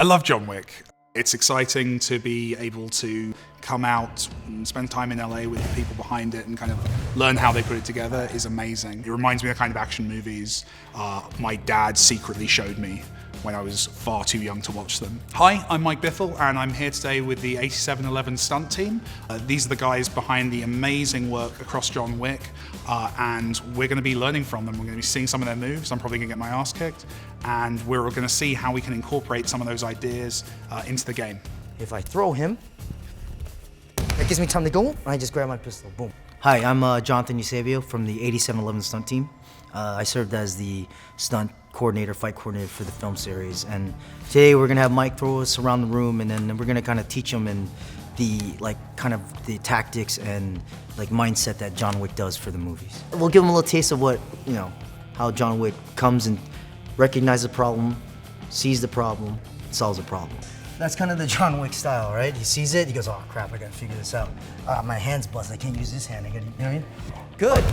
love John Wick. It's exciting to be able to come out and spend time in LA with the people behind it and kind of learn how they put it together is amazing. It reminds me of the kind of action movies my dad secretly showed me when I was far too young to watch them. Hi, I'm Mike Bithell, and I'm here today with the 8711 stunt team. These are the guys behind the amazing work across John Wick, and we're going to be learning from them. We're going to be seeing some of their moves. I'm probably going to get my ass kicked, and we're going to see how we can incorporate some of those ideas into the game. If I throw him, that gives me time to go, and I just grab my pistol, boom. Hi, I'm Jonathan Eusebio from the 8711 stunt team. I served as the stunt coordinator, fight coordinator for the film series, and today we're gonna have Mike throw us around the room, and then we're gonna kind of teach him in the the tactics and mindset that John Wick does for the movies. We'll give him a little taste of what, how John Wick comes and recognizes the problem, sees the problem, solves the problem. That's kind of the John Wick style, right? He sees it, he goes, oh crap, I gotta figure this out. My hand's buzzed, I can't use this hand, you know what I mean? Good,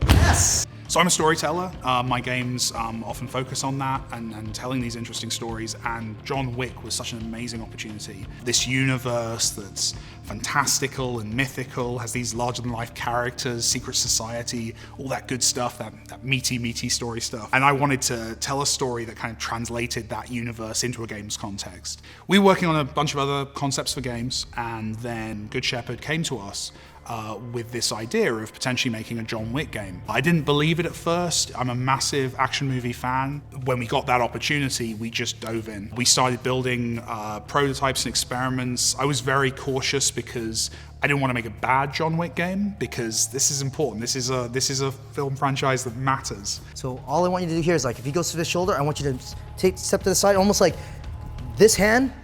yes! So I'm a storyteller. My games often focus on that and telling these interesting stories, and John Wick was such an amazing opportunity. This universe that's fantastical and mythical, has these larger-than-life characters, secret society, all that good stuff, that meaty story stuff. And I wanted to tell a story that kind of translated that universe into a game's context. We were working on a bunch of other concepts for games, and then Good Shepherd came to us with this idea of potentially making a John Wick game. I didn't believe it at first. I'm a massive action movie fan. When we got that opportunity, we just dove in. We started building prototypes and experiments. I was very cautious because I didn't want to make a bad John Wick game, because this is important. This is a film franchise that matters. So all I want you to do here is if he goes to the shoulder, I want you to step to the side, almost like this hand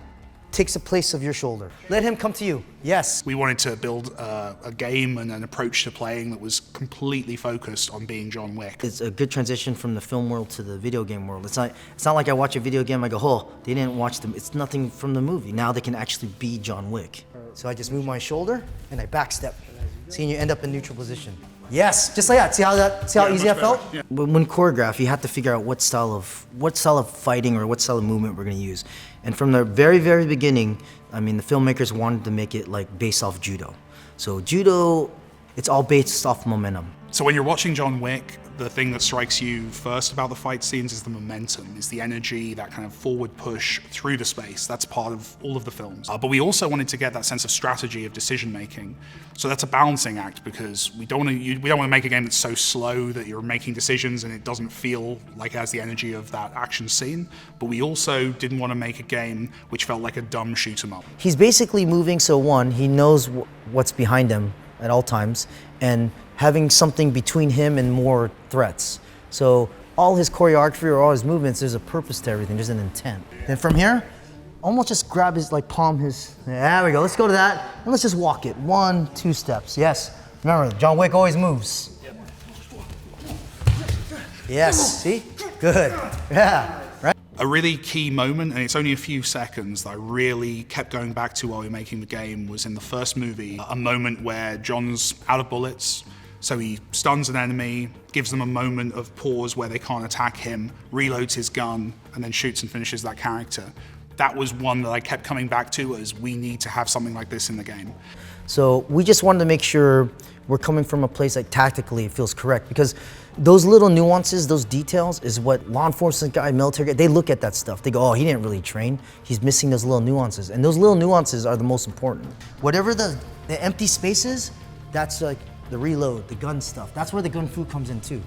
takes the place of your shoulder. Let him come to you. Yes. We wanted to build a game and an approach to playing that was completely focused on being John Wick. It's a good transition from the film world to the video game world. It's not like I watch a video game, I go, oh, they didn't watch them. It's nothing from the movie. Now they can actually be John Wick. So I just move my shoulder and I backstep. See, and you end up in neutral position. Yes, just like that. See how easy that felt? Yeah. When choreographed, you have to figure out what style of fighting or what style of movement we're going to use. And from the very beginning, the filmmakers wanted to make it based off judo. So judo, it's all based off momentum. So when you're watching John Wick, the thing that strikes you first about the fight scenes is the momentum, is the energy, that kind of forward push through the space. That's part of all of the films. But we also wanted to get that sense of strategy, of decision making. So that's a balancing act, because we don't want to make a game that's so slow that you're making decisions and it doesn't feel like it has the energy of that action scene. But we also didn't want to make a game which felt like a dumb shoot 'em up. He's basically moving, so one, he knows what's behind him at all times, and having something between him and more threats. So all his choreography or all his movements, there's a purpose to everything, there's an intent. Then from here, almost just grab his, palm his, there we go, let's go to that, and let's just walk it, 1, 2 steps, yes. Remember, John Wick always moves. Yes, see, good, yeah. A really key moment, and it's only a few seconds, that I really kept going back to while we were making the game, was in the first movie, a moment where John's out of bullets, so he stuns an enemy, gives them a moment of pause where they can't attack him, reloads his gun, and then shoots and finishes that character. That was one that I kept coming back to, as we need to have something like this in the game. So we just wanted to make sure we're coming from a place tactically it feels correct, because those little nuances, those details is what law enforcement guy, military guy, they look at that stuff. They go, oh, he didn't really train. He's missing those little nuances. And those little nuances are the most important. Whatever the empty space is, that's the reload, the gun stuff. That's where the gun fu comes in too.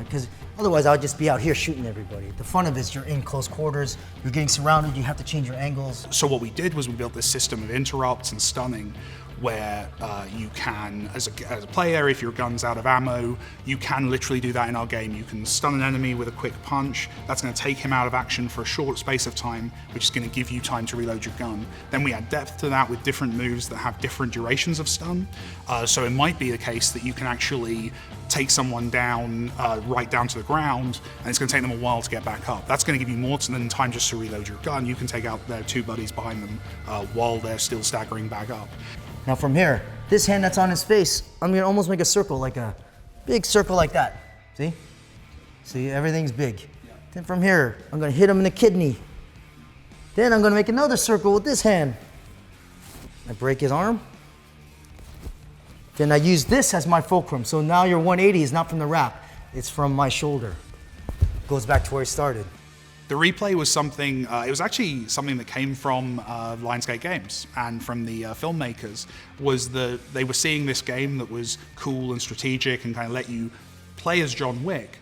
Because otherwise I would just be out here shooting everybody. The fun of it is you're in close quarters, you're getting surrounded, you have to change your angles. So what we did was we built this system of interrupts and stunning, where you can, as a player, if your gun's out of ammo, you can literally do that in our game. You can stun an enemy with a quick punch. That's going to take him out of action for a short space of time, which is going to give you time to reload your gun. Then we add depth to that with different moves that have different durations of stun. So it might be the case that you can actually take someone down, right down to the ground, and it's going to take them a while to get back up. That's going to give you more than time just to reload your gun. You can take out their 2 buddies behind them while they're still staggering back up. Now from here, this hand that's on his face, I'm gonna almost make a circle, like a big circle like that. See? See, everything's big. Then from here, I'm gonna hit him in the kidney. Then I'm gonna make another circle with this hand. I break his arm. Then I use this as my fulcrum. So now your 180 is not from the wrap, it's from my shoulder. Goes back to where it started. The replay was something, it was actually something that came from Lionsgate Games and from the filmmakers, was that they were seeing this game that was cool and strategic and kind of let you play as John Wick,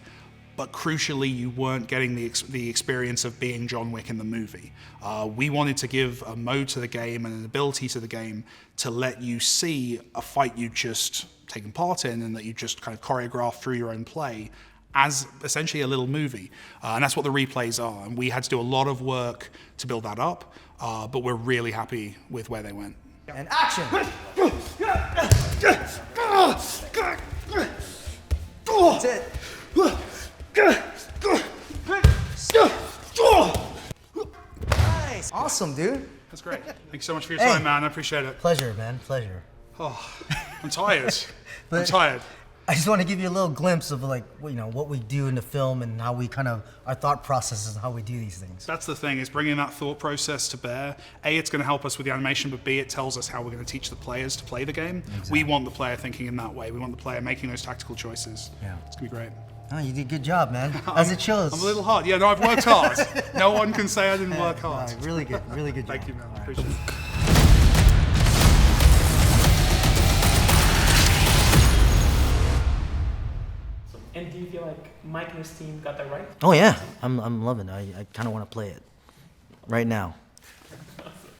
but crucially you weren't getting the experience of being John Wick in the movie. We wanted to give a mode to the game and an ability to the game to let you see a fight you just taken part in and that you just kind of choreographed through your own play as essentially a little movie. And that's what the replays are. And we had to do a lot of work to build that up, but we're really happy with where they went. And action! That's it. Nice. Awesome, dude. That's great. Thanks so much for your time, man. I appreciate it. Pleasure, man. Pleasure. Oh, I'm tired. I'm But- tired. I just want to give you a little glimpse of like, you know, what we do in the film and how we kind of, our thought processes and how we do these things. That's the thing, is bringing that thought process to bear. A, it's going to help us with the animation, but B, it tells us how we're going to teach the players to play the game. Exactly. We want the player thinking in that way. We want the player making those tactical choices. Yeah. It's going to be great. Oh, you did a good job, man. As it shows. I'm a little hard. Yeah, no, I've worked hard. No one can say I didn't work hard. Really good job. Thank you, man. All right. Appreciate it. And do you feel like Mike and his team got that right? Oh yeah, I'm loving it. I kind of want to play it right now.